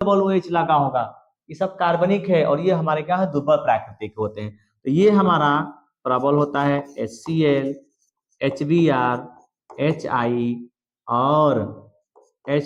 Double OH लगा होगा, ये सब कार्बनिक है और ये हमारे क्या है, दुर्बल प्राकृतिक होते हैं। तो ये हमारा प्रबल होता है HCl, HBr, HI और H।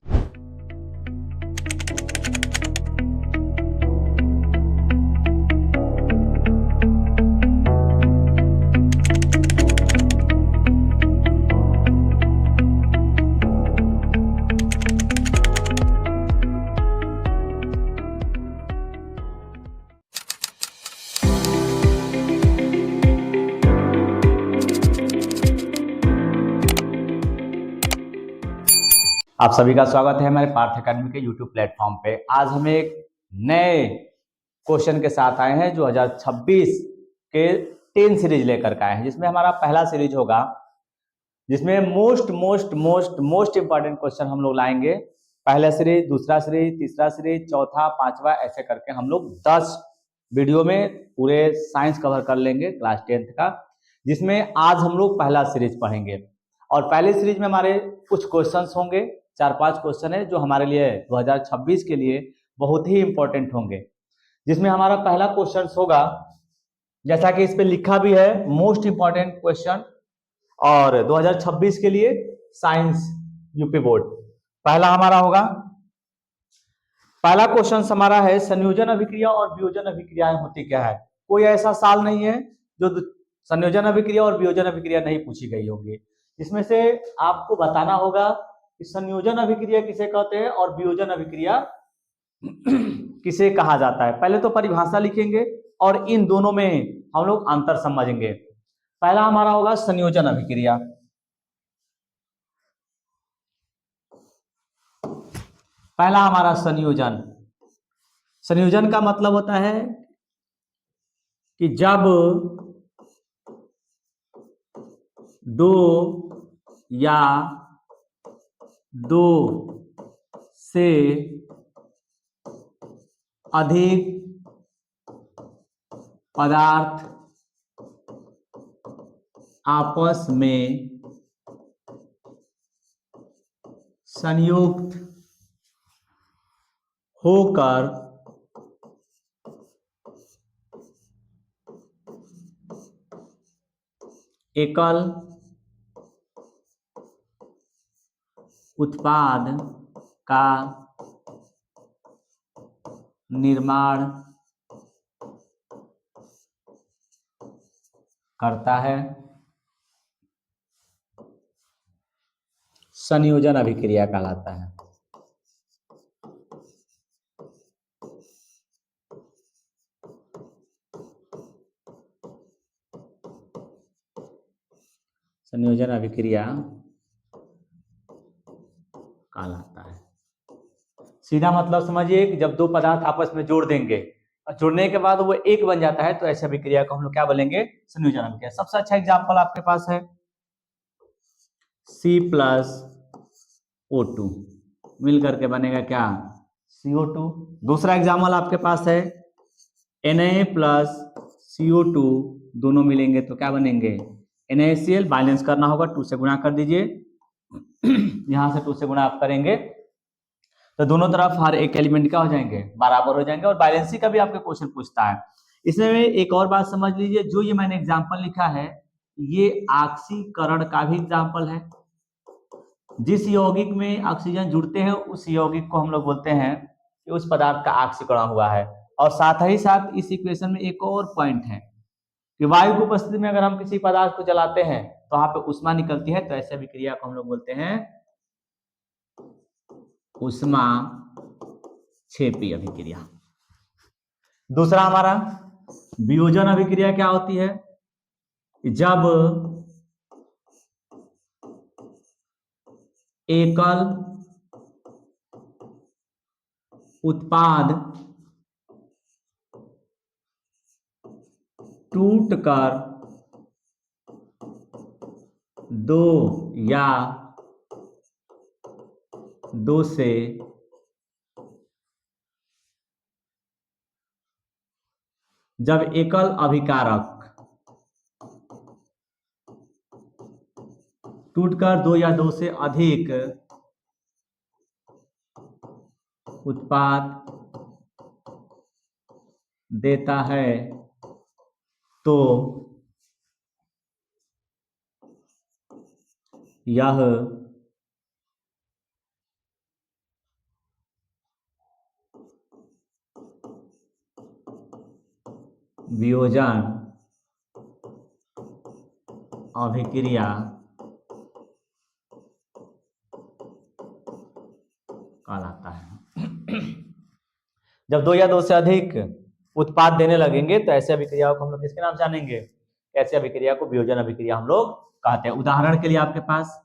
आप सभी का स्वागत है हमारे पार्थ अकेडमी के यूट्यूब प्लेटफॉर्म पे। आज हम एक नए क्वेश्चन के साथ आए हैं जो 2026 के 10 सीरीज लेकर के आए हैं, जिसमें हमारा पहला सीरीज होगा, जिसमें most most most most important question हम लोग लाएंगे। पहला सीरीज, दूसरा सीरीज, तीसरा सीरीज, चौथा, पांचवा, ऐसे करके हम लोग 10 वीडियो में पूरे साइंस कवर कर लेंगे क्लास 10th का, जिसमें आज हम लोग पहला सीरीज पढ़ेंगे। और पहले सीरीज में हमारे कुछ क्वेश्चंस होंगे, 4-5 क्वेश्चन है जो हमारे लिए 2026 के लिए बहुत ही इंपॉर्टेंट होंगे। जिसमें हमारा पहला क्वेश्चन होगा, जैसा कि इस पे लिखा भी है, मोस्ट इंपॉर्टेंट क्वेश्चन और 2026 के लिए साइंस यूपी बोर्ड। पहला हमारा होगा, पहला क्वेश्चन हमारा है, संयोजन अभिक्रिया और वियोजन अभिक्रियाएं होती क्या है। कोई ऐसा साल नहीं है जो संयोजन अभिक्रिया और वियोजन अभिक्रिया नहीं पूछी गई होगी। इसमें से आपको बताना होगा कि संयोजन अभिक्रिया किसे कहते हैं और वियोजन अभिक्रिया किसे कहा जाता है। पहले तो परिभाषा लिखेंगे और इन दोनों में हम लोग अंतर समझेंगे। पहला हमारा होगा संयोजन अभिक्रिया। पहला हमारा संयोजन, संयोजन का मतलब होता है कि जब दो या दो से अधिक पदार्थ आपस में संयुक्त होकर एकल उत्पाद का निर्माण करता है, संयोजन अभिक्रिया कहलाता है। संयोजन अभिक्रिया कहलाता है। सीधा मतलब समझिए कि जब दो पदार्थ आपस में जोड़ देंगे और जोड़ने के बाद वो एक बन जाता है, तो ऐसी अभिक्रिया को हम लोग क्या बोलेंगे, संयोजन अभिक्रिया। सबसे अच्छा एग्जांपल आपके पास है C+O2 मिल करके बनेगा क्या, CO2। दूसरा एग्जाम्पल आपके पास है Na+CO2, दोनों मिलेंगे तो क्या बनेंगे, NaCl। बैलेंस करना होगा, 2 से गुणा कर दीजिए, यहां से 2 से गुणा आप करेंगे तो दोनों तरफ हर एक एलिमेंट क्या हो जाएंगे, बराबर हो जाएंगे। और बैलेंसिंग का भी आपका क्वेश्चन पूछता है। इसमें एक और बात समझ लीजिए, जो ये मैंने एग्जांपल लिखा है ये ऑक्सीकरण का भी एग्जांपल है। जिस यौगिक में ऑक्सीजन जुड़ते हैं उस यौगिक को हम लोग बोलते हैं कि उस पदार्थ का ऑक्सीकरण हुआ है। और साथ ही साथ इस इक्वेशन में एक और पॉइंट है कि वायु की उपस्थिति में अगर हम किसी पदार्थ को जलाते हैं तो वहां पे ऊष्मा निकलती है, तो ऐसे अभिक्रिया को हम लोग बोलते हैं ऊष्मा क्षेपी अभिक्रिया। दूसरा हमारा वियोजन अभिक्रिया क्या होती है, जब एकल उत्पाद टूटकर दो या दो से जब एकल अभिकारक टूटकर दो या दो से अधिक उत्पाद देता है तो यह वियोजन अभिक्रिया कहलाता है। जब दो या दो से अधिक उत्पाद देने लगेंगे तो ऐसे अभिक्रियाओं को हम लोग किसके नाम जानेंगे? ऐसे अभिक्रिया को वियोजन अभिक्रिया हम लोग कहते हैं। उदाहरण के लिए आपके पास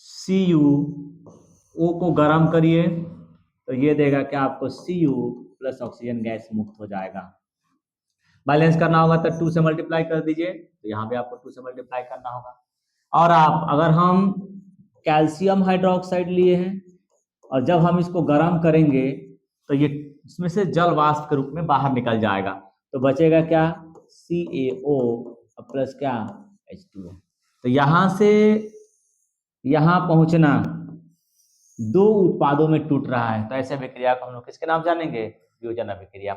CuO को गर्म करिए तो ये देगा क्या आपको? Cu प्लस ऑक्सीजन गैस मुक्त हो जाएगा। बैलेंस करना होगा तो 2 से मल्टीप्लाई कर दीजिए, तो यहाँ पे आपको 2 से मल्टीप्लाई करना होगा। और आप अगर हम कैल्शियम हाइड्रोक्साइड लिए हैं और जब हम इसको गर्म करेंगे तो ये इसमें से जल वाष्प के रूप में बाहर निकल जाएगा, तो बचेगा क्या? CaO प्लस क्या? H2O। तो यहाँ से यहाँ पहुंचना दो उत्पादों में टूट रहा है, तो ऐसे अभिक्रिया को हम लोग किसके नाम जानेंगे? वियोजन अभिक्रिया।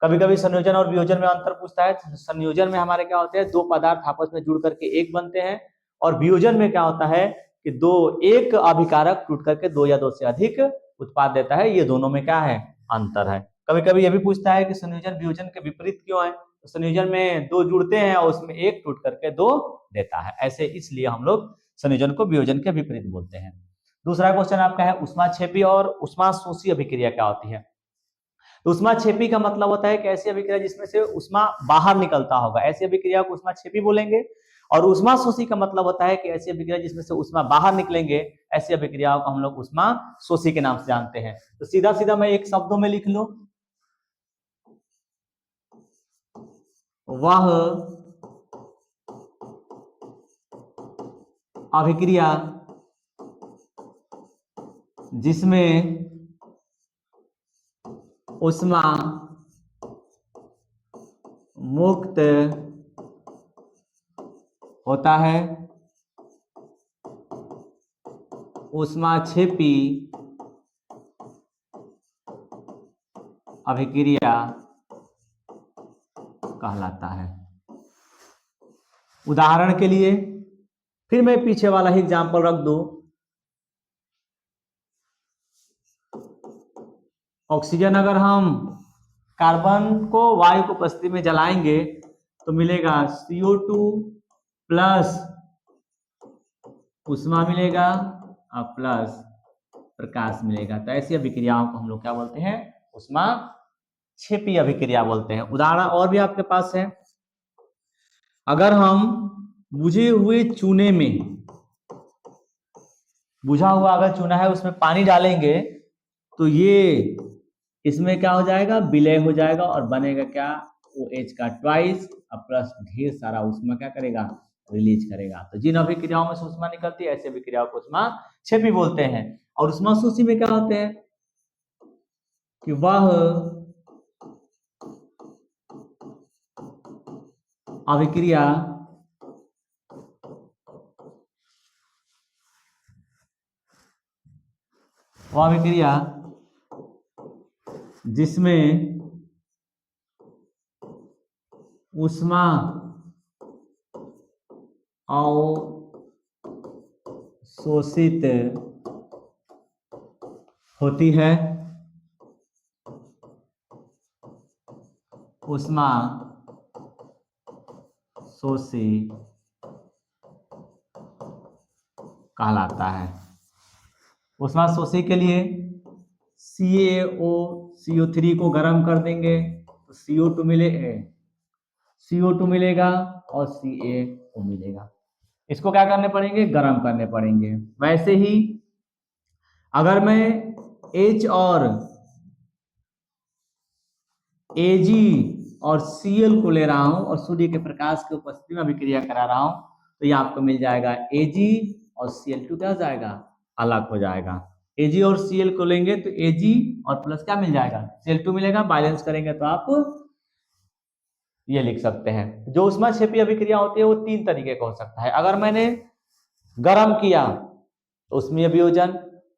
कभी कभी संयोजन और वियोजन में अंतर पूछता है। संयोजन में हमारे क्या होते हैं? दो पदार्थ आपस में जुड़ करके एक बनते हैं, और वियोजन में क्या होता है कि एक अभिकारक टूट करके दो या दो से अधिक उत्पाद देता है। ये दोनों में क्या है? अंतर है। कभी कभी ये भी पूछता है कि संयोजन वियोजन के विपरीत क्यों है? तो संयोजन में दो जुड़ते हैं और उसमें एक टूट करके दो देता है, ऐसे इसलिए हम लोग संयोजन को वियोजन के विपरीत बोलते हैं। दूसरा क्वेश्चन आपका है ऊष्माक्षेपी और ऊष्माशोषी अभिक्रिया क्या होती है? तो ऊष्माक्षेपी का मतलब होता है कि ऐसी अभिक्रिया जिसमें से ऊष्मा बाहर निकलता होगा, ऐसी अभिक्रिया को ऊष्माक्षेपी बोलेंगे। और ऊष्माशोषी का मतलब होता है कि ऐसी अभिक्रिया जिसमें से ऊष्मा बाहर निकलेंगे, ऐसी अभिक्रियाओं को हम लोग ऊष्माशोषी के नाम से जानते हैं। तो सीधा सीधा मैं एक शब्दों में लिख लूं, वह अभिक्रिया जिसमें ऊष्मा मुक्त होता है, ऊष्माक्षेपी अभिक्रिया कहलाता है। उदाहरण के लिए फिर मैं पीछे वाला ही एग्जाम्पल रख दूं, ऑक्सीजन अगर हम कार्बन को वायु की उपस्थिति में जलाएंगे तो मिलेगा CO2 प्लस ऊष्मा मिलेगा और प्लस प्रकाश मिलेगा। तो ऐसी अभिक्रियाओं को हम लोग क्या बोलते हैं? ऊष्माक्षेपी अभिक्रिया बोलते हैं। उदाहरण और भी आपके पास है, अगर हम बुझे हुए चूने में, बुझा हुआ अगर चूना है उसमें पानी डालेंगे तो ये इसमें क्या हो जाएगा? विलय हो जाएगा और बनेगा क्या? OH का ट्वाइस और प्लस ढेर सारा ऊष्मा क्या करेगा? रिलीज करेगा। तो जिन अभिक्रियाओं में से ऊष्मा निकलती है ऐसी अभिक्रियाओं को ऊष्माक्षेपी बोलते हैं। और ऊष्माशोषी में क्या होते हैं कि वह अभिक्रिया जिसमें ऊष्मा अवशोषित होती है, ऊष्मा शोषी कहलाता है। ऊष्मा शोषी के लिए CO3 को गर्म कर देंगे तो CO2 मिलेगा और CaO मिलेगा। इसको क्या करने पड़ेंगे? गर्म करने पड़ेंगे। वैसे ही अगर मैं H और Ag और Cl को ले रहा हूं और सूर्य के प्रकाश की उपस्थिति में अभिक्रिया करा रहा हूं तो ये आपको मिल जाएगा Ag और Cl2 क्या हो जाएगा? अलग हो जाएगा। Ag और Cl को लेंगे तो Ag और प्लस क्या मिल जाएगा? Cl2 मिलेगा। बैलेंस करेंगे तो आप ये लिख सकते हैं। जो ऊष्माक्षेपी अभिक्रिया होती है वो तीन तरीके का हो सकता है। अगर मैंने गर्म किया तो उसमें वियोजन,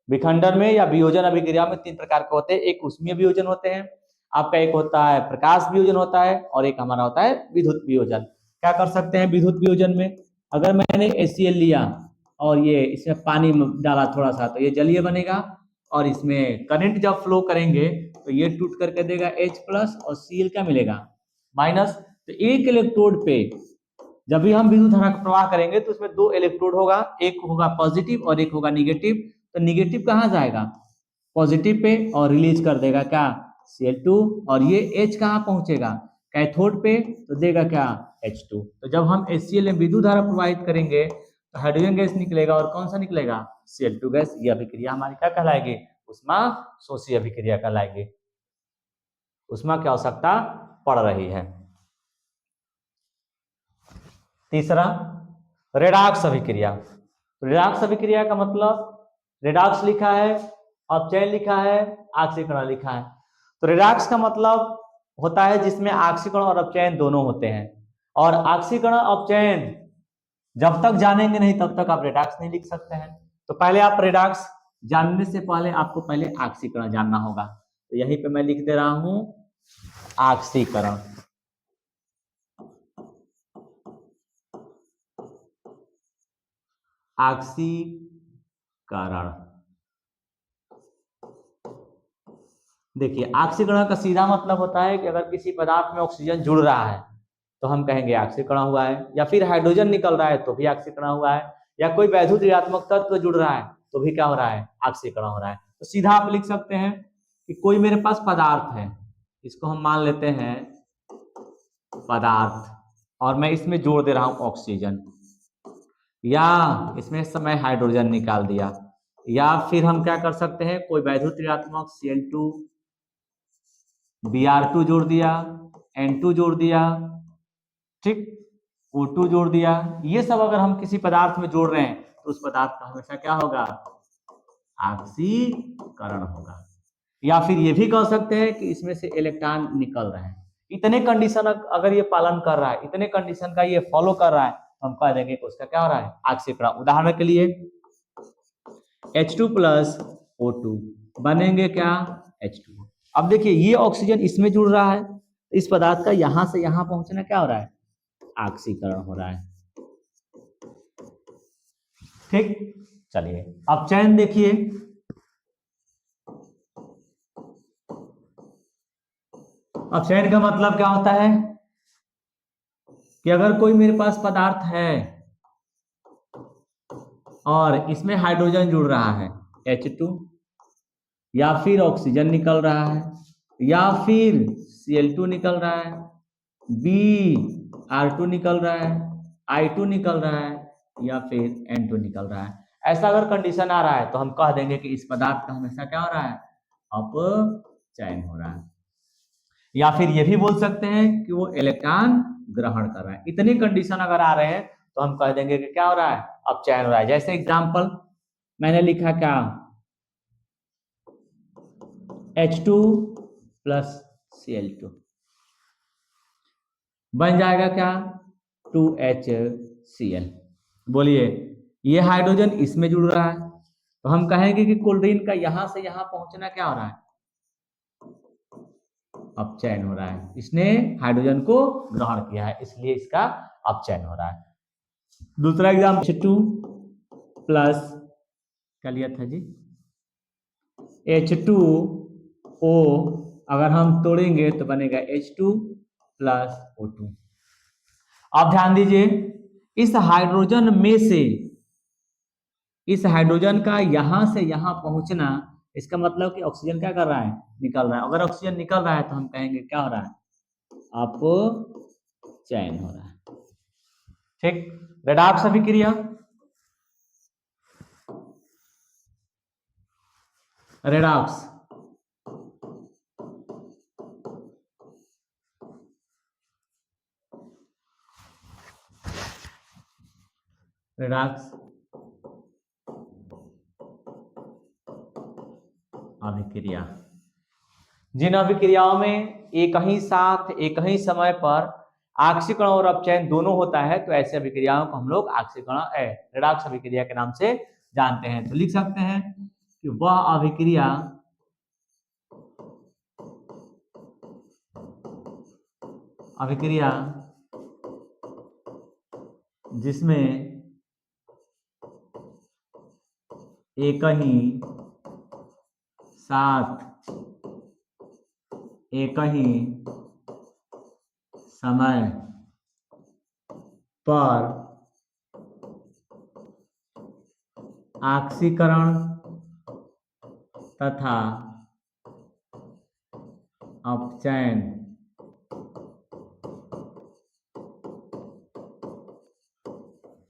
विखंडन में या वियोजन अभिक्रिया में 3 प्रकार के होते हैं। एक ऊष्मीय वियोजन होते हैं, आपका एक होता है प्रकाश वियोजन होता है, और एक हमारा होता है विद्युत वियोजन। क्या कर सकते हैं विद्युत वियोजन में, अगर मैंने HCl लिया और ये इसमें पानी डाला थोड़ा सा, तो ये जलीय बनेगा, और इसमें करंट जब फ्लो करेंगे तो ये टूट करके देगा H प्लस, और Cl क्या मिलेगा माइनस। तो एक इलेक्ट्रोड पे जब भी हम विद्युत धारा का प्रवाह करेंगे तो उसमें 2 इलेक्ट्रोड होगा, एक होगा पॉजिटिव और एक होगा निगेटिव। तो निगेटिव कहाँ जाएगा पॉजिटिव पे, और रिलीज कर देगा क्या Cl2, और ये H कहाँ पहुंचेगा कैथोड पे, तो देगा क्या H2। तो जब हम HCl में विद्युत धारा प्रवाहित करेंगे तो हाइड्रोजन गैस निकलेगा, और कौन सा निकलेगा Cl2 गैस। ये अभिक्रिया हमारी क्या कहलाएगी उष्मा शोषी अभिक्रिया कहलाएगी। उष्मा की आवश्यकता पड़ रही है। तीसरा रेडॉक्स अभिक्रिया। रेडॉक्स अभिक्रिया का मतलब रेडॉक्स लिखा है, अपचयन लिखा है, ऑक्सीकरण लिखा है। तो रेडॉक्स का मतलब होता है जिसमें ऑक्सीकरण और अपचयन दोनों होते हैं, और ऑक्सीकरण अपचयन जब तक जानेंगे नहीं तब तक आप रेडॉक्स नहीं लिख सकते हैं। तो पहले आप रेडॉक्स जानने से पहले आपको पहले ऑक्सीकरण जानना होगा। तो यहीं पे मैं लिख दे रहा हूं ऑक्सीकरण। ऑक्सीकरण देखिए, ऑक्सीकरण का सीधा मतलब होता है कि अगर किसी पदार्थ में ऑक्सीजन जुड़ रहा है तो हम कहेंगे ऑक्सीकरण हुआ है, या फिर हाइड्रोजन निकल रहा है तो भी ऑक्सीकरण हुआ है, या कोई वैद्युत ऋणात्मक तत्व जुड़ रहा है तो भी क्या हो रहा है ऑक्सीकरण हो रहा है। तो सीधा आप लिख सकते हैं कि कोई मेरे पास पदार्थ है, इसको हम मान लेते हैं पदार्थ, और मैं इसमें जोड़ दे रहा हूं ऑक्सीजन, या इसमें समय हाइड्रोजन निकाल दिया, या फिर हम क्या कर सकते हैं कोई वैद्युत ऋणात्मक Cl2 Br2 जोड़ दिया, N2 जोड़ दिया, ठीक, O2 जोड़ दिया। ये सब अगर हम किसी पदार्थ में जोड़ रहे हैं तो उस पदार्थ का हमेशा क्या होगा ऑक्सीकरण होगा। या फिर ये भी कह सकते हैं कि इसमें से इलेक्ट्रॉन निकल रहे हैं। इतने कंडीशन अगर ये पालन कर रहा है, इतने कंडीशन का ये फॉलो कर रहा है, तो हम कह देंगे कि उसका क्या हो रहा है ऑक्सीकरण। उदाहरण के लिए H2 प्लस O2 बनेंगे क्या H2। अब देखिए ये ऑक्सीजन इसमें जुड़ रहा है, इस पदार्थ का यहां से यहां पहुंचना क्या हो रहा है ऑक्सीकरण हो रहा है। ठीक, चलिए अब चयन देखिए। अब चयन का मतलब क्या होता है कि अगर कोई मेरे पास पदार्थ है और इसमें हाइड्रोजन जुड़ रहा है H2, या फिर ऑक्सीजन निकल रहा है, या फिर Cl2 निकल रहा है, Br2 निकल रहा है, I2 निकल रहा है, या फिर N2 निकल रहा है, ऐसा अगर कंडीशन आ रहा है तो हम कह देंगे कि इस पदार्थ का हमेशा क्या हो रहा है अपचयन हो रहा है। या फिर ये भी बोल सकते हैं कि वो इलेक्ट्रॉन ग्रहण कर रहा है। इतने कंडीशन अगर आ रहे हैं तो हम कह देंगे कि क्या हो रहा है अपचयन हो रहा है। जैसे एग्जांपल मैंने लिखा क्या H2 प्लस Cl2 बन जाएगा क्या 2HCl। बोलिए ये हाइड्रोजन इसमें जुड़ रहा है तो हम कहेंगे कि क्लोरीन का यहां से यहां पहुंचना क्या हो रहा है अपचयन हो रहा है। इसने हाइड्रोजन को ग्रहण किया है इसलिए इसका अपचयन हो रहा है। दूसरा एग्जाम्पल H2 प्लस क्या लिया था जी H2O, अगर हम तोड़ेंगे तो बनेगा H2 प्लस O2। अब ध्यान दीजिए इस हाइड्रोजन में से इस हाइड्रोजन का यहां से यहां पहुंचना, इसका मतलब कि ऑक्सीजन क्या कर रहा है निकल रहा है। अगर ऑक्सीजन निकल रहा है तो हम कहेंगे क्या हो रहा है अपचयन हो रहा है। ठीक, रेडॉक्स अभिक्रिया रेडॉक्स रेडॉक्स अभिक्रिया जिन अभिक्रियाओं में एक ही साथ एक ही समय पर ऑक्सीकरण और अपचयन दोनों होता है तो ऐसे अभिक्रियाओं को हम लोग ऑक्सीकरण रेडॉक्स अभिक्रिया के नाम से जानते हैं। तो लिख सकते हैं कि वह अभिक्रिया जिसमें एक ही साथ एक ही समय पर ऑक्सीकरण तथा अपचयन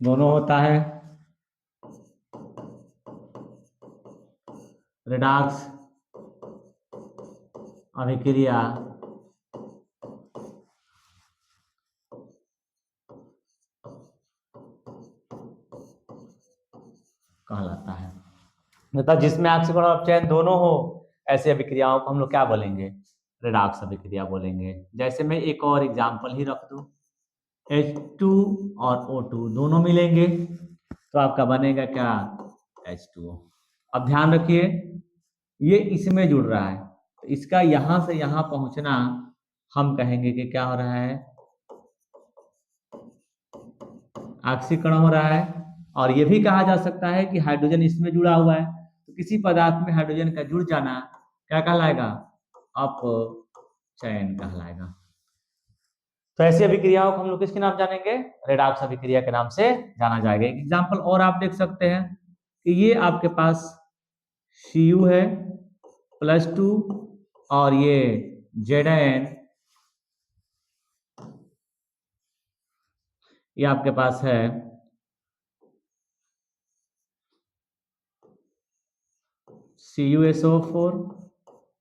दोनों होता है। रेडॉक्स अभिक्रिया कहलाता है। मतलब जिसमें ऑक्सीकरण और अपचयन दोनों हो, ऐसी अभिक्रियाओं को हम लोग क्या बोलेंगे? रेडॉक्स अभिक्रिया बोलेंगे। जैसे मैं एक और एग्जाम्पल ही रख दूं, H2 और O2 दोनों मिलेंगे तो आपका बनेगा क्या? H2O। अब ध्यान रखिए, ये इसमें जुड़ रहा है तो इसका यहां से यहां पहुंचना हम कहेंगे कि क्या हो रहा है? ऑक्सीकरण हो रहा है। और ये भी कहा जा सकता है कि हाइड्रोजन इसमें जुड़ा हुआ है, तो किसी पदार्थ में हाइड्रोजन का जुड़ जाना क्या कहलाएगा? अपचयन कहलाएगा। तो ऐसी अभिक्रियाओं को हम लोग किसके नाम जानेंगे? रेडॉक्स अभिक्रिया के नाम से जाना जाएगा। एक एग्जाम्पल और आप देख सकते हैं कि ये आपके पास Cu है +2 और ये Zn ये आपके पास है CuSO4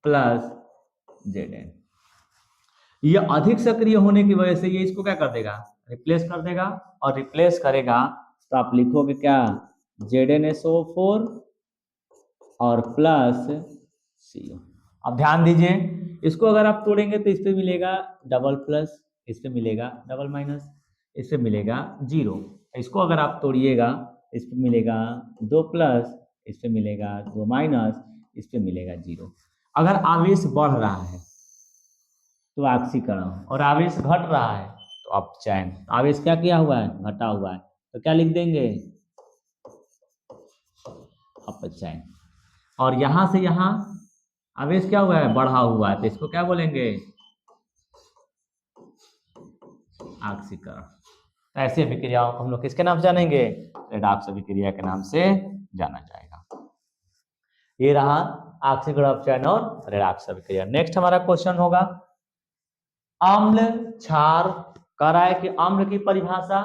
प्लस Zn। ये अधिक सक्रिय होने की वजह से ये इसको क्या कर देगा? रिप्लेस कर देगा। और रिप्लेस करेगा तो आप लिखोगे क्या? ZnSO4 और प्लस Cu। अब ध्यान दीजिए, इसको अगर आप तोड़ेंगे तो इस पे मिलेगा डबल प्लस, इस पे मिलेगा डबल माइनस, इस पे मिलेगा 0। इसको अगर आप तोड़िएगा इस पे मिलेगा 2 प्लस, इस पे मिलेगा 2 माइनस, इस पे मिलेगा 0। अगर आवेश बढ़ रहा है तो ऑक्सीकरण, और आवेश घट रहा है तो अपचयन। आवेश क्या किया हुआ है? घटा हुआ है, तो क्या लिख देंगे? अपचयन। और यहां से यहां आवेश क्या हुआ है? बढ़ा हुआ है, तो इसको क्या बोलेंगे? ऑक्सीकरण। तो ऐसी अभिक्रियाओं को हम लोग किसके नाम से जानेंगे? रेडॉक्स अभिक्रिया के नाम से जाना जाएगा। ये रहा ऑक्सीकरण, अपचयन और रेडॉक्स अभिक्रिया। नेक्स्ट हमारा क्वेश्चन होगा अम्ल क्षार। कह रहा है कि अम्ल की परिभाषा,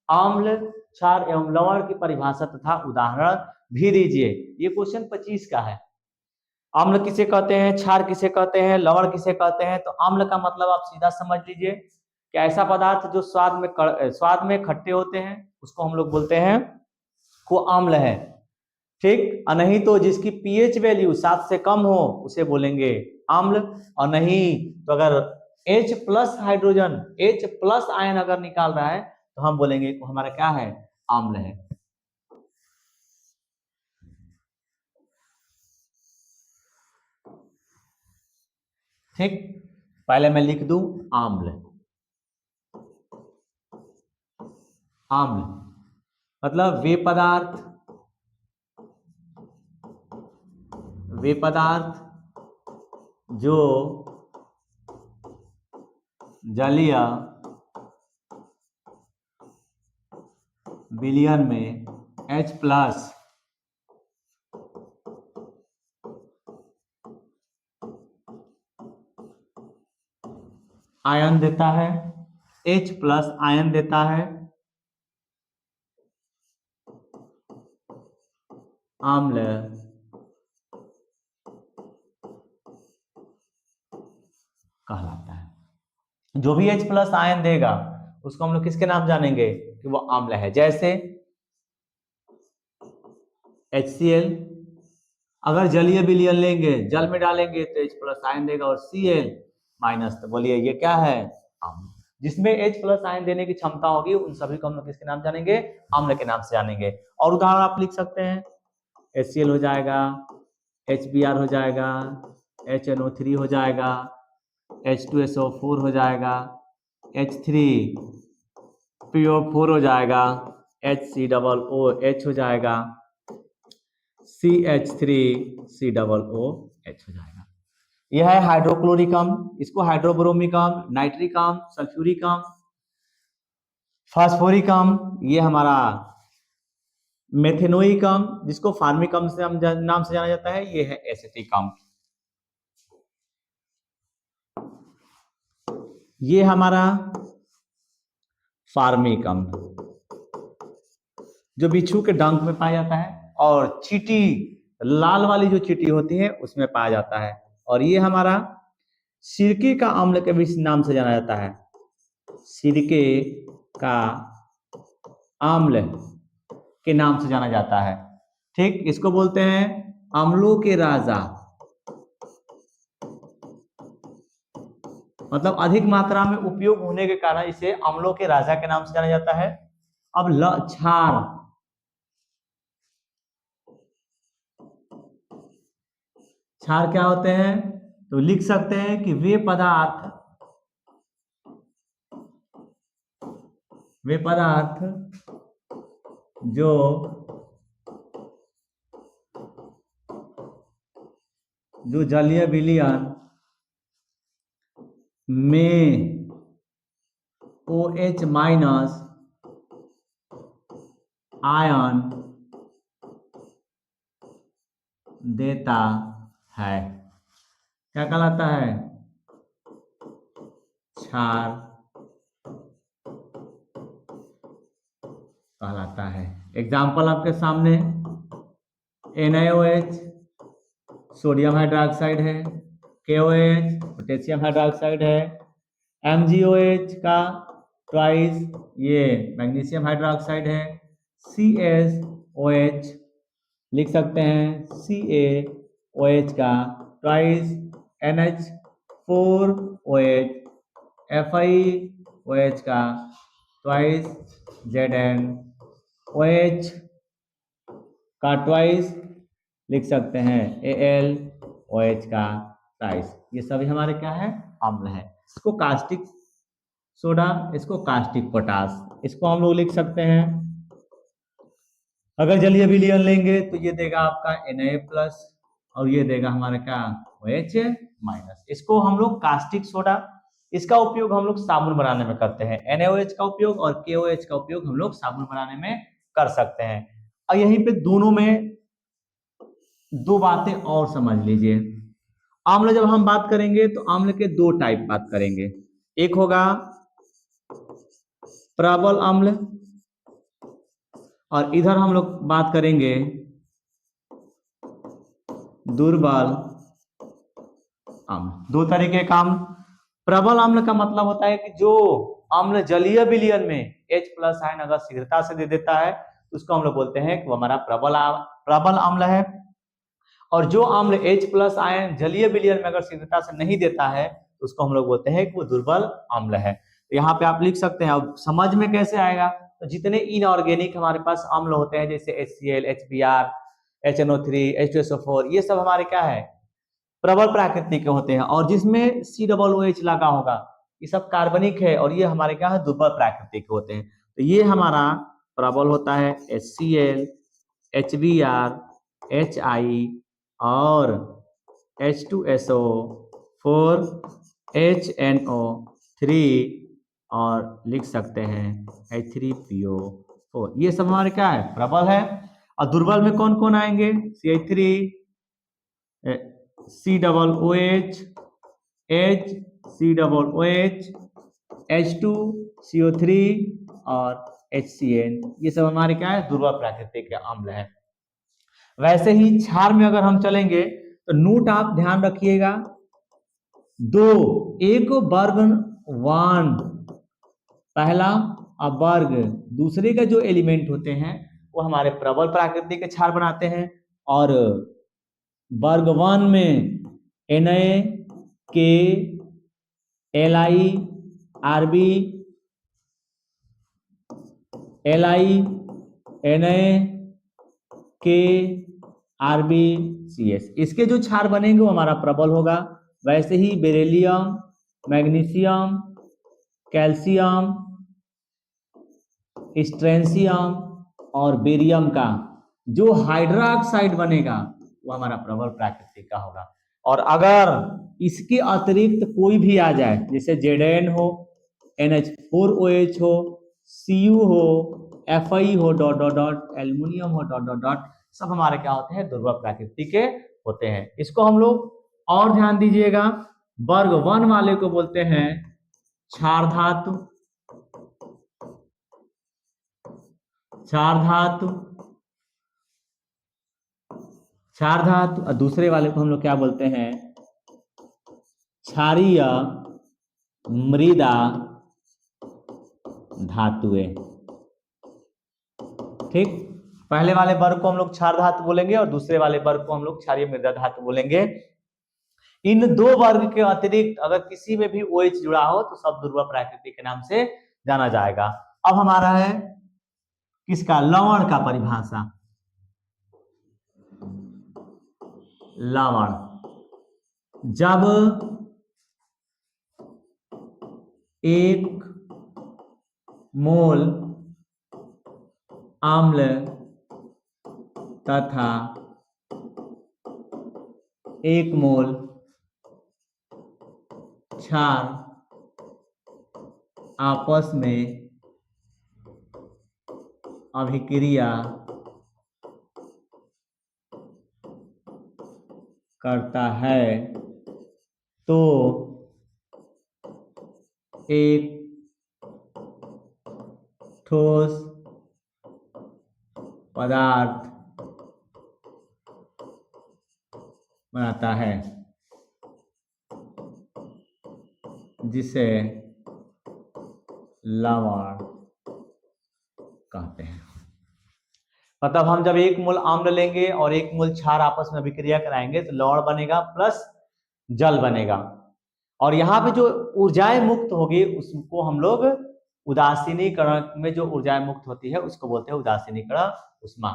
अम्ल क्षार एवं लवण की परिभाषा तथा उदाहरण भी दीजिए। ये क्वेश्चन 25 का है। अम्ल किसे कहते हैं, क्षार किसे कहते हैं, लवण किसे कहते हैं? तो अम्ल का मतलब आप सीधा समझ लीजिए कि ऐसा पदार्थ जो स्वाद में खट्टे होते हैं उसको हम लोग बोलते हैं वो अम्ल है। ठीक, और नहीं तो जिसकी पीएच वैल्यू 7 से कम हो उसे बोलेंगे अम्ल। और नहीं तो अगर H plus hydrogen, H plus ion अगर निकाल रहा है तो हम बोलेंगे वो हमारा क्या है? अम्ल है। ठीक, पहले मैं लिख दूं अम्ल। अम्ल मतलब वे पदार्थ जो जलीय विलयन में H प्लस आयन देता है, H प्लस आयन देता है, अम्ल कहलाता है। जो भी H प्लस आयन देगा उसको हम लोग किसके नाम जानेंगे कि वो अम्ल है। जैसे HCl, अगर जलीय विलयन लेंगे, जल में डालेंगे तो H प्लस आयन देगा, और Cl माइनस, तो बोलिए ये क्या है? अम्ल। जिसमें H प्लस आयन देने की क्षमता होगी उन सभी को हम लोग किसके नाम जानेंगे? अम्ल के नाम से जानेंगे। और उदाहरण आप लिख सकते हैं HCl हो जाएगा HBr हो जाएगा, HNO3 हो जाएगा, H2SO4 हो जाएगा, H3PO4 हो जाएगा, HCOOH हो जाएगा, CH3COOH हो जाएगा। यह है हाइड्रोक्लोरिक अम्ल, इसको हाइड्रोब्रोमिक अम्ल, नाइट्रिक अम्ल, सल्फ्यूरिक अम्ल, फास्फोरिक अम्ल, ये हमारा मेथेनोइक अम्ल, जिसको फार्मिक अम्ल से नाम से जाना जाता है, ये है एसिटिक अम्ल। ये हमारा फार्मिक अम्ल जो बिच्छू के डंक में पाया जाता है, और चींटी, लाल वाली जो चींटी होती है उसमें पाया जाता है। और ये हमारा सिरके का अम्ल के भी नाम से जाना जाता है, सिरके का अम्ल के नाम से जाना जाता है। ठीक, इसको बोलते हैं अम्लों के राजा, मतलब अधिक मात्रा में उपयोग होने के कारण इसे अम्लों के राजा के नाम से जाना जाता है। अब क्षार, क्षार क्या होते हैं? तो लिख सकते हैं कि वे पदार्थ जो जलीय विलयन में OH माइनस आयन देता है, क्या कहलाता है? क्षार कहलाता है। एग्जाम्पल आपके सामने NaOH सोडियम हाइड्रोक्साइड है, KOH पोटेशियम हाइड्रोक्साइड है, MgOH का ट्वाइस ये मैग्नीशियम हाइड्रोक्साइड है, CaOH लिख सकते हैं, CaOH का ट्वाइस NH4OH, FiOH का ट्वाइस ZnOH का ट्वाइस लिख सकते हैं, AlOH का ट्वाइस। ये सभी हमारे क्या है? अम्ल है। इसको कास्टिक सोडा, इसको कास्टिक पोटास, इसको हम लोग लिख सकते हैं। अगर जलीय विलयन लेंगे तो ये देगा आपका Na+ और ये देगा हमारा क्या? OH-। इसको हम लोग कास्टिक सोडा, इसका उपयोग हम लोग साबुन बनाने में करते हैं। NaOH का उपयोग और KOH का उपयोग हम लोग साबुन बनाने में कर सकते हैं। और यहीं पे दोनों में दो बातें और समझ लीजिए। अम्ल जब हम बात करेंगे तो अम्ल के दो टाइप बात करेंगे, एक होगा प्रबल अम्ल और इधर हम लोग बात करेंगे दुर्बल अम्ल। दो तरीके का अम्ल। प्रबल अम्ल का मतलब होता है कि जो अम्ल जलीय विलयन में H+ आयन अगर शीघ्रता से दे देता है उसको हम लोग बोलते हैं कि वो हमारा प्रबल अम्ल है। और जो अम्ल H+ आयन जलीय विलयन में अगर शीघ्रता से नहीं देता है तो उसको हम लोग बोलते हैं कि वो दुर्बल अम्ल है। तो यहाँ पे आप लिख सकते हैं। अब समझ में कैसे आएगा? तो जितने इनऑर्गेनिक हमारे पास अम्ल होते हैं जैसे HCl, HBr, HNO3, H2SO4, ये सब हमारे क्या है? प्रबल प्रकृति के होते हैं। और जिसमें COOH लगा होगा ये सब कार्बनिक है और ये हमारे क्या है? दुर्बल प्रकृति के होते हैं। तो ये हमारा प्रबल होता है HCl, HBr, HI और H2SO4, HNO3 और लिख सकते हैं H3PO4। ये सब हमारे क्या है? प्रबल है। और दुर्बल में कौन कौन आएंगे? CH3, COOH, HCOOH, H2CO3 और HCl, ये सब हमारे क्या है? दुर्बल प्रकृति के अम्ल है। वैसे ही क्षार में अगर हम चलेंगे तो नोट आप ध्यान रखिएगा, दो, एक वर्ग 1 पहला और वर्ग दूसरे का जो एलिमेंट होते हैं वो हमारे प्रबल प्रकृति के क्षार बनाते हैं। और वर्ग 1 में Na, K, Li, Rb, Li, Na, K, RbCS। इसके जो क्षार बनेंगे वो हमारा प्रबल होगा। वैसे ही बेरिलियम, मैग्नीशियम, कैल्शियम, स्ट्रेंशियम और बेरियम का जो हाइड्रोक्साइड बनेगा वो हमारा प्रबल प्राकृतिक का होगा। और अगर इसके अतिरिक्त कोई भी आ जाए, जैसे Zn हो, NH4OH हो, Cu हो, Fe हो, डॉट डॉट डॉट, एल्युमिनियम हो, डॉट डॉट डॉट, सब हमारे क्या होते हैं, दुर्बल प्रकृति के होते हैं। इसको हम लोग और ध्यान दीजिएगा, वर्ग 1 वाले को बोलते हैं क्षार धातु, क्षार धातु, क्षार धातु। और दूसरे वाले को हम लोग क्या बोलते हैं, क्षारीय मृदा धातुएं। ठीक, पहले वाले वर्ग को हम लोग क्षार धातु बोलेंगे और दूसरे वाले वर्ग को हम लोग क्षारीय मृदा धातु बोलेंगे। इन दो वर्ग के अतिरिक्त अगर किसी में भी OH जुड़ा हो तो सब दुर्बल प्रकृति के नाम से जाना जाएगा। अब हमारा है किसका, लवण का परिभाषा। लवण, जब एक मोल अम्ल तथा एक मोल क्षार आपस में अभिक्रिया करता है तो एक ठोस पदार्थ बनाता है जिसे लवण कहते हैं। मतलब हम जब एक मोल आम्ल लेंगे और एक मोल क्षार आपस में अभिक्रिया कराएंगे तो लवण बनेगा प्लस जल बनेगा। और यहाँ पे जो ऊर्जाएं मुक्त होगी उसको हम लोग उदासीनीकरण में जो ऊर्जाएं मुक्त होती है उसको बोलते हैं उदासीनीकरण उष्मा।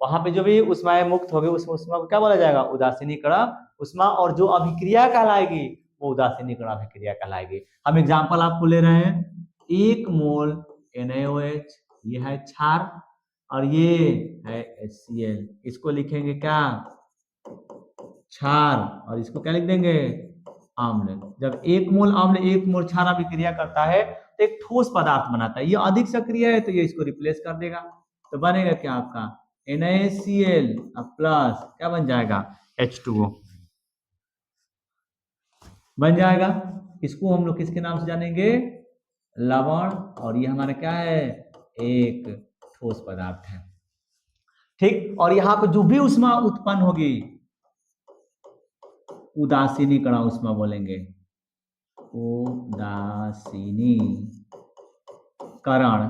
वहां पे जो भी उष्माएं मुक्त होगी उस उष्मा को क्या बोला जाएगा, उदासीनीकरण उष्मा। और जो अभिक्रिया कहलाएगी वो उदासीनीकरण अभिक्रिया कहलाएगी। हम एग्जाम्पल आपको ले रहे हैं, 1 मोल NaOH, ये है क्षार और ये है HCl। इसको लिखेंगे क्या, क्षार, और इसको क्या लिख देंगे, आम्ल। जब 1 मोल आम्ल 1 मोल क्षार अभिक्रिया करता है तो एक ठोस पदार्थ बनाता है। ये अधिक सक्रिय है तो ये इसको रिप्लेस कर देगा, तो बनेगा क्या आपका NaCl प्लस क्या बन जाएगा, H2O बन जाएगा। इसको हम लोग किसके नाम से जानेंगे, लवण। और ये हमारा क्या है, एक ठोस पदार्थ है। ठीक, और यहाँ पे जो भी उष्मा उत्पन्न होगी उदासीनीकरण उष्मा बोलेंगे, उदासीनीकरण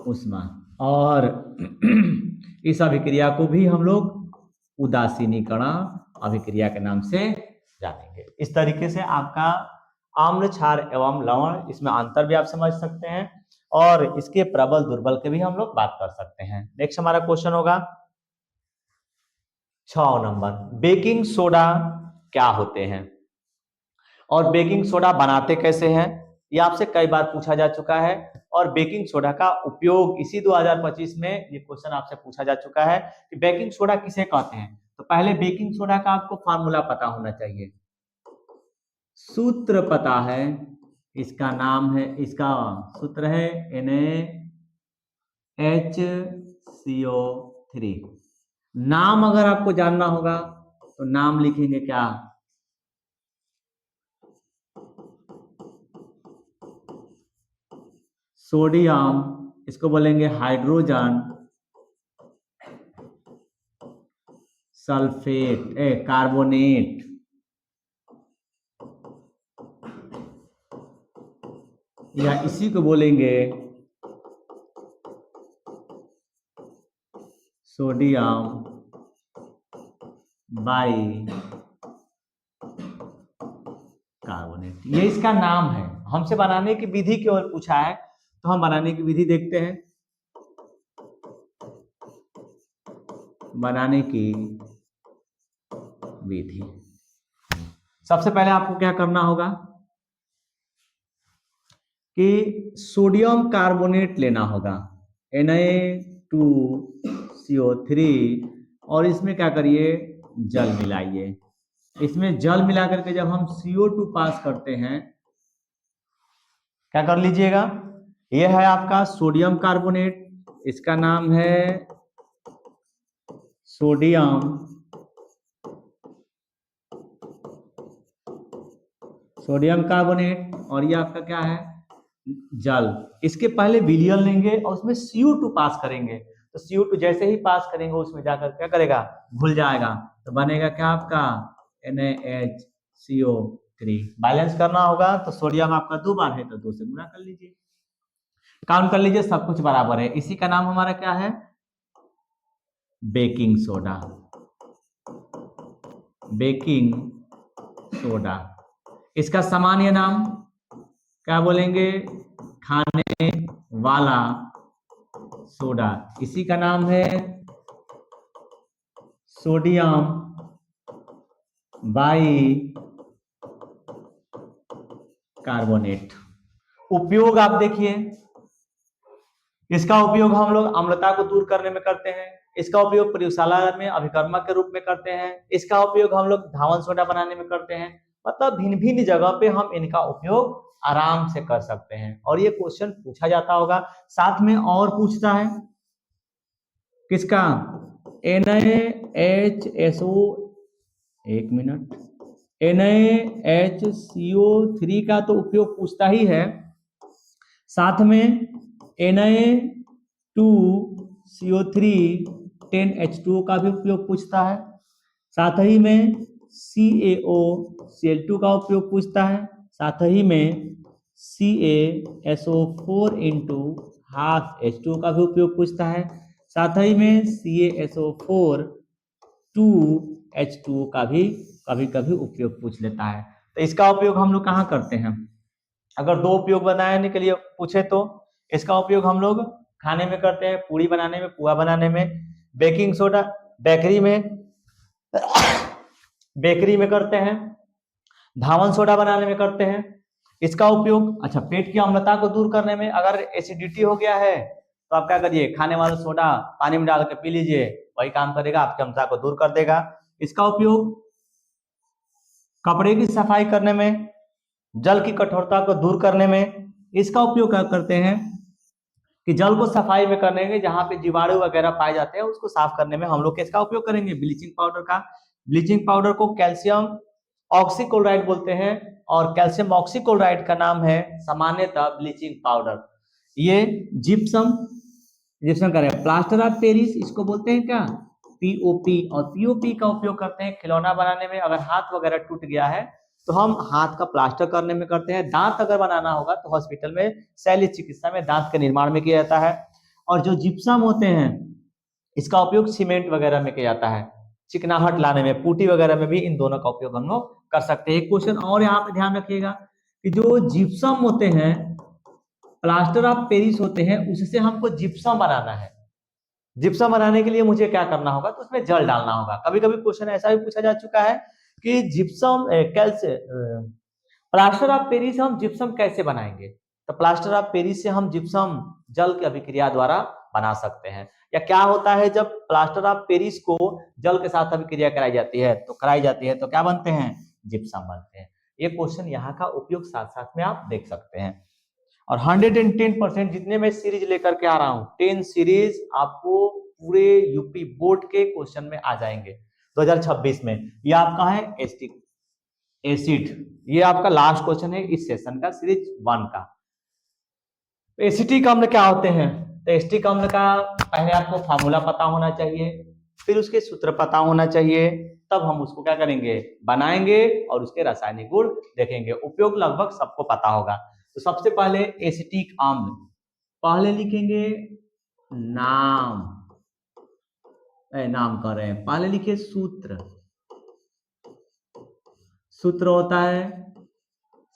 उष्मा। और इस अभिक्रिया को भी हम लोग उदासीनीकरण अभिक्रिया के नाम से जानेंगे। इस तरीके से आपका आम्ल, क्षार एवं लवण, इसमें अंतर भी आप समझ सकते हैं और इसके प्रबल दुर्बल के भी हम लोग बात कर सकते हैं। नेक्स्ट हमारा क्वेश्चन होगा 6 नंबर, बेकिंग सोडा क्या होते हैं और बेकिंग सोडा बनाते कैसे हैं, ये आपसे कई बार पूछा जा चुका है। और बेकिंग सोडा का उपयोग इसी 2025 में ये क्वेश्चन आपसे पूछा जा चुका है कि बेकिंग सोडा किसे कहते हैं। तो पहले बेकिंग सोडा का आपको फार्मूला पता होना चाहिए, सूत्र पता है, इसका नाम है, इसका सूत्र है NaHCO3। नाम अगर आपको जानना होगा तो नाम लिखेंगे क्या, सोडियम, इसको बोलेंगे हाइड्रोजन सल्फेट कार्बोनेट, या इसी को बोलेंगे सोडियम बाई कार्बोनेट। ये इसका नाम है। हमसे बनाने की विधि की ओर पूछा है तो हम बनाने की विधि देखते हैं। बनाने की विधि। सबसे पहले आपको क्या करना होगा कि सोडियम कार्बोनेट लेना होगा Na2CO3 और इसमें क्या करिए जल मिलाइए। इसमें जल मिला करके जब हम CO2 पास करते हैं क्या कर लीजिएगा, यह है आपका सोडियम कार्बोनेट, इसका नाम है सोडियम कार्बोनेट और ये आपका क्या है जल। इसके पहले विलियन लेंगे और उसमें CO2 पास करेंगे, तो CO2 जैसे ही पास करेंगे उसमें जाकर क्या करेगा घुल जाएगा, तो बनेगा क्या आपका NaHCO3। बैलेंस करना होगा तो सोडियम आपका 2 बार है तो 2 से गुना कर लीजिए, काउंट कर लीजिए, सब कुछ बराबर है। इसी का नाम हमारा क्या है बेकिंग सोडा। बेकिंग सोडा इसका सामान्य नाम क्या बोलेंगे खाने वाला सोडा, इसी का नाम है सोडियम बाई कार्बोनेट। उपयोग आप देखिए, इसका उपयोग हम लोग अम्लता को दूर करने में करते हैं, इसका उपयोग प्रयोगशाला में अभिकर्मक के रूप में करते हैं, इसका उपयोग हम लोग धावन सोडा बनाने में करते हैं। मतलब भिन्न भिन्न जगह पे हम इनका उपयोग आराम से कर सकते हैं और ये क्वेश्चन पूछा जाता होगा। साथ में और पूछता है किसका NaHSO, एक मिनट, NaHCO3 का तो उपयोग पूछता ही है, साथ में Na2CO3 10H2O का भी उपयोग पूछता है, साथ ही में CaOCl2 का उपयोग पूछता है, साथ ही में CaSO4 इंटू हाफ H2O का भी उपयोग पूछता है, साथ ही में CaSO4 2H2O का भी कभी कभी उपयोग पूछ लेता है। तो इसका उपयोग हम लोग कहाँ करते हैं, अगर 2 उपयोग बनाने के लिए पूछे तो इसका उपयोग हम लोग खाने में करते हैं, पूरी बनाने में, पुआ बनाने में, बेकिंग सोडा बेकरी में करते हैं, धावन सोडा बनाने में करते हैं। इसका उपयोग अच्छा पेट की अम्लता को दूर करने में, अगर एसिडिटी हो गया है तो आप क्या करिए खाने वाला सोडा पानी में डाल के पी लीजिए, वही काम करेगा, आपकी अम्लता को दूर कर देगा। इसका उपयोग कपड़े की सफाई करने में, जल की कठोरता को दूर करने में, इसका उपयोग करते हैं कि जल को सफाई में करने में जहां पे जीवाणु वगैरह पाए जाते हैं उसको साफ करने में हम लोग इसका उपयोग करेंगे ब्लीचिंग पाउडर का। ब्लीचिंग पाउडर को कैल्शियम ऑक्सीक्लोराइड बोलते हैं और कैल्शियम ऑक्सीक्लोराइड का नाम है सामान्यतः ब्लीचिंग पाउडर। ये जिप्सम जिप्सम का प्लास्टर ऑफ पेरिस इसको बोलते हैं क्या पीओपी, और पीओपी का उपयोग करते हैं खिलौना बनाने में, अगर हाथ वगैरह टूट गया है तो हम हाथ का प्लास्टर करने में करते हैं। दांत अगर बनाना होगा तो हॉस्पिटल में शल्य चिकित्सा में दांत के निर्माण में किया जाता है। और जो जिप्सम होते हैं इसका उपयोग सीमेंट वगैरह में किया जाता है, चिकनाहट लाने में, पुट्टी वगैरह में भी इन दोनों का उपयोग हम लोग कर सकते हैं। एक क्वेश्चन और यहाँ पे ध्यान रखिएगा कि जो जिप्सम होते हैं प्लास्टर ऑफ पेरिस होते हैं उससे हमको जिप्सम बनाना है। जिप्सम बनाने के लिए मुझे क्या करना होगा तो उसमें जल डालना होगा। कभी कभी क्वेश्चन ऐसा भी पूछा जा चुका है कि जिप्सम प्लास्टर ऑफ पेरिस हम जिप्सम कैसे बनाएंगे, तो प्लास्टर ऑफ पेरिस से हम जिप्सम जल की अभिक्रिया द्वारा बना सकते हैं। या क्या होता है जब प्लास्टर ऑफ पेरिस को जल के साथ अभिक्रिया कराई जाती है तो क्या बनते हैं जिप्सम बनते हैं। ये क्वेश्चन यहाँ का उपयोग साथ साथ में आप देख सकते हैं। और 110% जितने मैं सीरीज लेकर के आ रहा हूँ 10 सीरीज आपको पूरे यूपी बोर्ड के क्वेश्चन में आ जाएंगे 2026 में। ये आपका है एस्टिक एसिड, ये आपका लास्ट क्वेश्चन है इस सेशन का सीरीज 1 का। एसिटिक अम्ल क्या होते हैं, तो एसिटिक अम्ल का पहले आपको फार्मूला पता होना चाहिए, फिर उसके सूत्र पता होना चाहिए, तब हम उसको क्या करेंगे बनाएंगे और उसके रासायनिक गुण देखेंगे। उपयोग लगभग सबको पता होगा। तो सबसे पहले एसिटिक अम्ल पहले लिखेंगे नाम, नाम कर रहे हैं, पहले लिखिए सूत्र। सूत्र होता है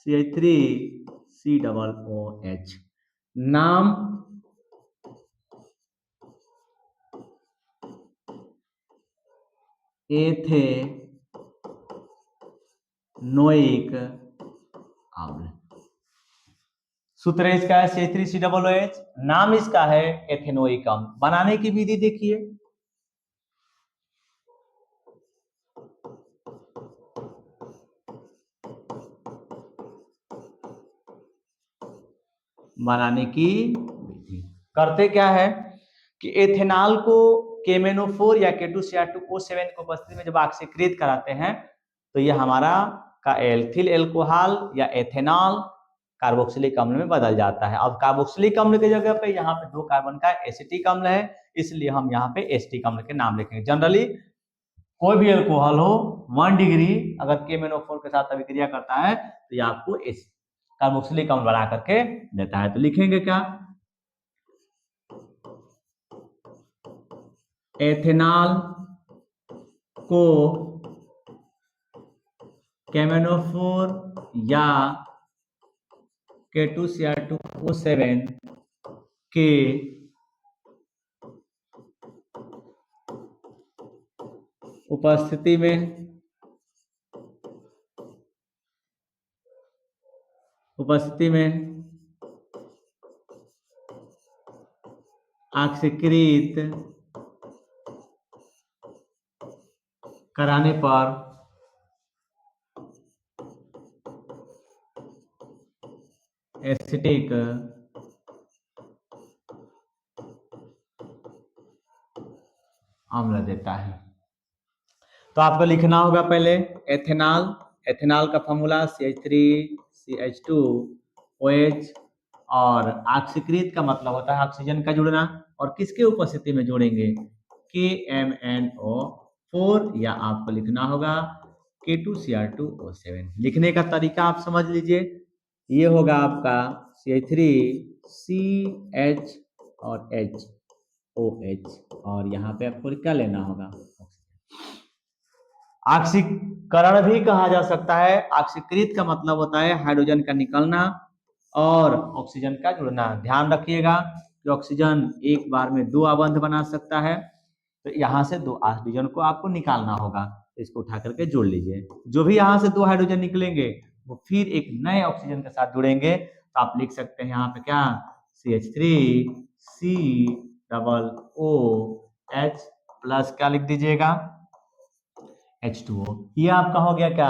CH3COOH। नाम एथेनोइक अम्ल। सूत्र इसका है CH3COOH, नाम इसका है एथेनोइक अम्ल। बनाने की विधि देखिए, बनाने की विधि करते क्या है कि एथेनॉल को KMnO4 या K2Cr2O7 की उपस्थिति में जब ऑक्सीकृत कराते हैं तो ये हमारा का एल्थिल एल्कोहल या एथेनॉल कार्बोक्सिलिक अम्ल में बदल जाता है। अब कार्बोक्सिलिक अम्ल की जगह पे यहाँ पे 2 कार्बन का एसिटिक अम्ल है, इसलिए हम यहाँ पे एसिटिक अम्ल के नाम लिखेंगे। जनरली कोई भी एल्कोहल हो 1 डिग्री अगर KMnO4 के साथ अभिक्रिया करता है तो ये आपको कार्बोक्सिलिक अम्ल बना करके देता है। तो लिखेंगे क्या, एथेनॉल को KMnO4 या K2Cr2O7 के उपस्थिति में ऑक्सीकृत कराने पर एसिटिक अम्ल देता है। तो आपको लिखना होगा पहले एथेनॉल, एथेनॉल का फॉर्मूला CH3CH2OH, और ऑक्सीकृत का मतलब होता है ऑक्सीजन का जुड़ना, और किसके उपस्थिति में जोड़ेंगे, KMnO4 या आपको लिखना होगा K2Cr2O7। लिखने का तरीका आप समझ लीजिए, ये होगा आपका CH3CH और HOH, और यहाँ पे आपको क्या लेना होगा, ऑक्सीकरण भी कहा जा सकता है। ऑक्सीकृत का मतलब होता है हाइड्रोजन का निकलना और ऑक्सीजन का जुड़ना। ध्यान रखिएगा कि ऑक्सीजन एक बार में 2 आबंध बना सकता है, तो यहाँ से 2 हाइड्रोजन को आपको निकालना होगा। इसको उठा करके जोड़ लीजिए, जो भी यहाँ से 2 हाइड्रोजन निकलेंगे वो फिर एक नए ऑक्सीजन के साथ जुड़ेंगे। तो आप लिख सकते हैं यहाँ पे क्या, CH3COOH प्लस क्या लिख दीजिएगा, H2O। ये आपका हो गया क्या,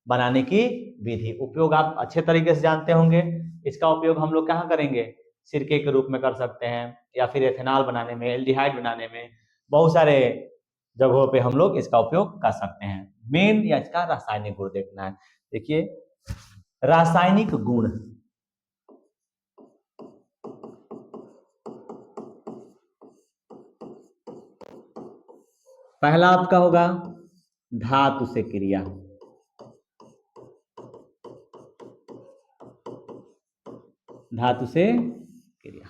बनाने की विधि। उपयोग आप अच्छे तरीके से जानते होंगे। इसका उपयोग हम लोग कहाँ करेंगे, सिरके के रूप में कर सकते हैं, या फिर एथेनॉल बनाने में, एल्डिहाइड बनाने में, बहुत सारे जगहों पे हम लोग इसका उपयोग कर सकते हैं। मेन या इसका रासायनिक गुण देखना है। देखिए रासायनिक गुण, पहला आपका होगा धातु से क्रिया, धातु से क्रिया।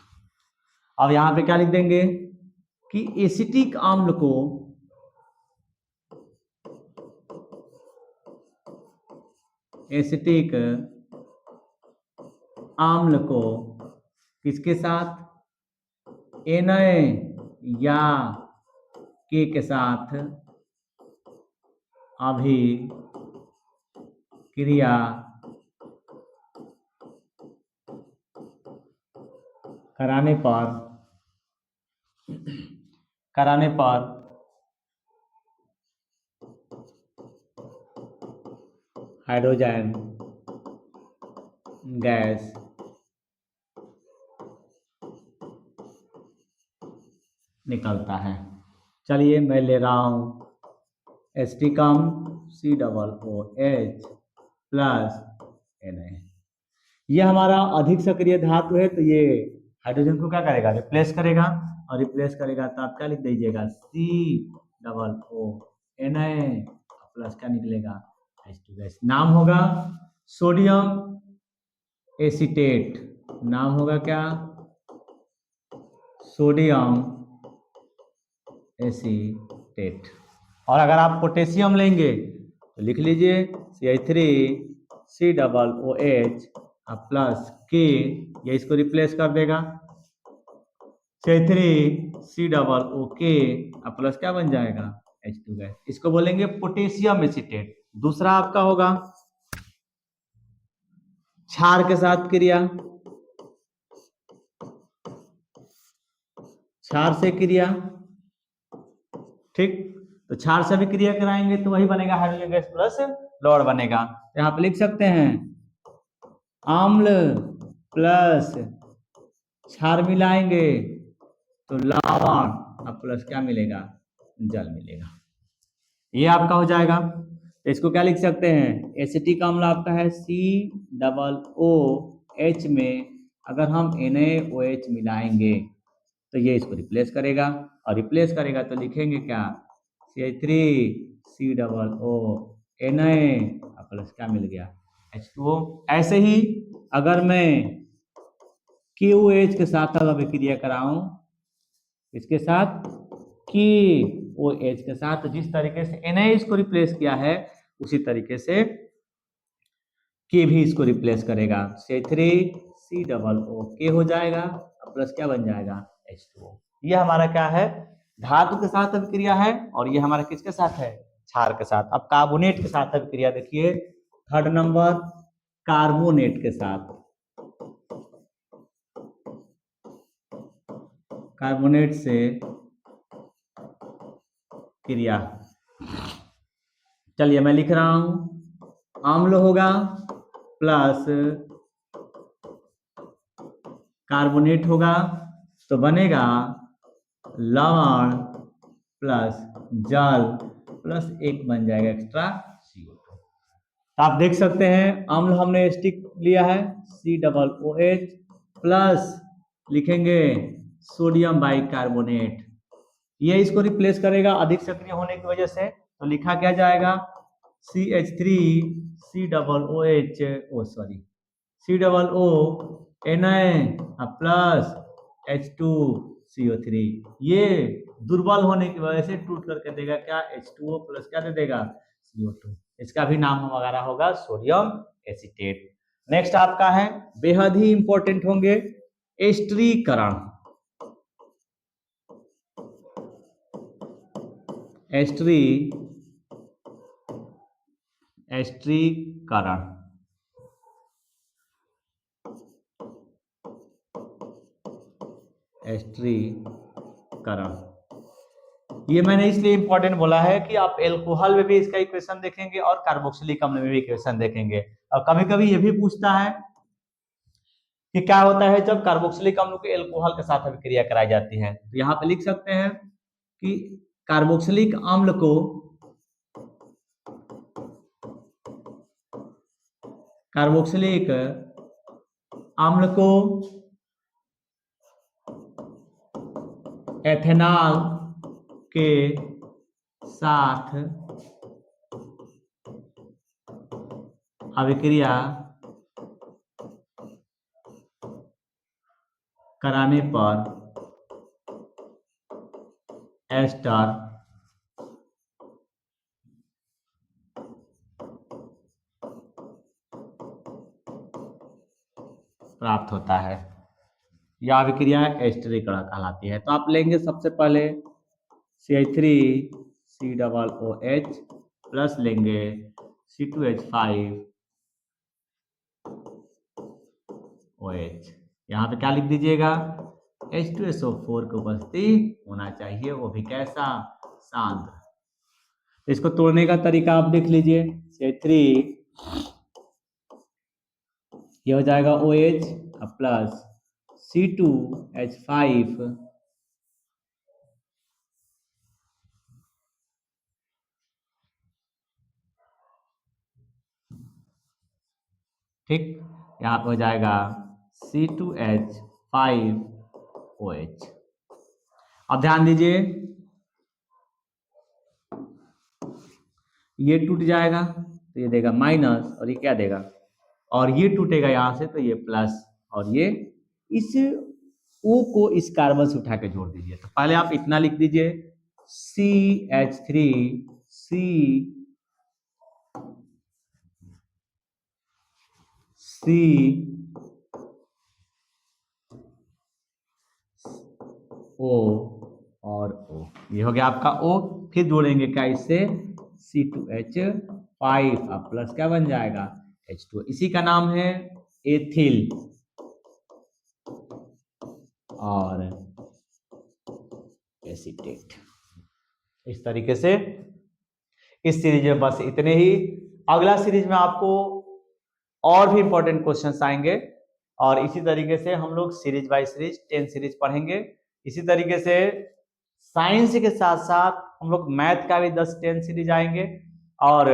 अब यहां पे क्या लिख देंगे कि एसिटिक अम्ल को किसके साथ, Na या K के साथ अभिक्रिया कराने पर हाइड्रोजन गैस निकलता है। चलिए मैं ले रहा हूं एसिटिक अम्ल COOH प्लस Na। ये हमारा अधिक सक्रिय धातु है, तो ये हाइड्रोजन को क्या करेगा, रिप्लेस करेगा, और रिप्लेस करेगा तो आप क्या लिख दीजिएगा, COONA प्लस क्या निकलेगा, H2 गैस। नाम होगा सोडियम एसीटेट, नाम होगा क्या, सोडियम एसीटेट। और अगर आप पोटेशियम लेंगे तो लिख लीजिए CH3COOH प्लस K, ये इसको रिप्लेस कर देगा, CH3COOK प्लस क्या बन जाएगा, H2 गैस, इसको बोलेंगे पोटेशियम एसीटेट। दूसरा आपका होगा क्षार के साथ क्रिया, क्षार से क्रिया, ठीक। तो क्षार से भी क्रिया कराएंगे तो वही बनेगा हाइड्रोजन गैस प्लस लौह बनेगा। तो यहाँ पे लिख सकते हैं अम्ल प्लस क्षार मिलाएंगे तो लवण और प्लस क्या मिलेगा, जल मिलेगा। ये आपका हो जाएगा। तो इसको क्या लिख सकते हैं, एसिटिक अम्ल आपका है COOH में अगर हम NaOH मिलाएंगे तो ये इसको रिप्लेस करेगा, और रिप्लेस करेगा तो लिखेंगे क्या, CH3COO Na प्लस क्या मिल गया, H2O। ऐसे ही अगर मैं KOH के साथ अगर क्रिया कराऊं, इसके साथ KOH के साथ जिस तरीके से Na इसको रिप्लेस किया है उसी तरीके से K भी इसको रिप्लेस करेगा, C3COO K हो जाएगा प्लस क्या बन जाएगा, H2O। ये हमारा क्या है, धातु के साथ अभिक्रिया है, और ये हमारा किसके साथ है, क्षार के साथ। अब कार्बोनेट के साथ अभिक्रिया देखिए, थर्ड नंबर कार्बोनेट के साथ, कार्बोनेट से क्रिया। चलिए मैं लिख रहा हूं, अम्ल होगा प्लस कार्बोनेट होगा तो बनेगा लवण प्लस जल प्लस एक बन जाएगा एक्स्ट्रा CO2। तो आप देख सकते हैं अम्ल हमने स्टिक लिया है COOH प्लस लिखेंगे सोडियम बाइकार्बोनेट, ये इसको रिप्लेस करेगा अधिक सक्रिय होने की वजह से, तो लिखा क्या जाएगा CH3COOH Na प्लस H2CO3। ये दुर्बल होने की वजह से टूट करके देगा क्या, H2O प्लस क्या दे देगा, CO2। इसका भी नाम हमारा होगा सोडियम एसीटेट। नेक्स्ट आपका है, बेहद ही इंपॉर्टेंट होंगे, एस्टरीकरण। एस्टरीकरण, एस्टरीकरण ये मैंने इसलिए इंपॉर्टेंट बोला है कि आप एल्कोहल में भी इसका इक्वेशन देखेंगे और कार्बोक्सिलिक अम्ल में भी इक्वेशन देखेंगे। और कभी कभी ये भी पूछता है कि क्या होता है जब कार्बोक्सिलिक अम्ल को एल्कोहल के साथ अभिक्रिया कराई जाती है। तो यहाँ पे लिख सकते हैं कि कार्बोक्सिलिक अम्ल को एथेनॉल के साथ अभिक्रिया कराने पर एस्टर प्राप्त होता है। यह अभिक्रिया एस्टरीकरण कहलाती है। तो आप लेंगे सबसे पहले CH3COOH प्लस लेंगे C2H5OH। यहाँ पे क्या लिख दीजिएगा, H2SO4 की उपस्थिति होना चाहिए, वो भी कैसा, सांद्र। इसको तोड़ने का तरीका आप देख लीजिए, CH3 ये हो जाएगा OH प्लस C2H5 ठीक, यहाँ पे हो जाएगा C2H5OH। अब ध्यान दीजिए, ये टूट जाएगा तो ये देगा माइनस, और ये क्या देगा, और ये टूटेगा यहां से तो ये प्लस, और ये इस O को इस कार्बन से उठा के जोड़ दीजिए। तो पहले आप इतना लिख दीजिए CO और O, ये हो गया आपका O। फिर जोड़ेंगे क्या इससे, C2H5 अब प्लस क्या बन जाएगा, H2। इसी का नाम है एथिल और एसीटेट। इस तरीके से इस सीरीज में बस इतने ही। अगला सीरीज में आपको और भी इंपॉर्टेंट क्वेश्चंस आएंगे और इसी तरीके से हम लोग सीरीज बाय सीरीज 10 सीरीज पढ़ेंगे। इसी तरीके से साइंस के साथ साथ हम लोग मैथ का भी 10-10 सीरीज आएंगे और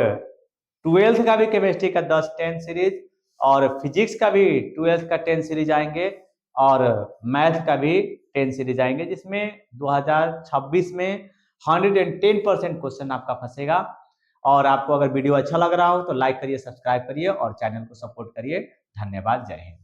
12th का भी केमिस्ट्री का 10-10 सीरीज और फिजिक्स का भी 12th का 10 सीरीज आएंगे और मैथ का भी 10 सीरीज आएंगे, जिसमें 2026 में 110% क्वेश्चन आपका फंसेगा। और आपको अगर वीडियो अच्छा लग रहा हो तो लाइक करिए, सब्सक्राइब करिए और चैनल को सपोर्ट करिए। धन्यवाद, जय हिंद।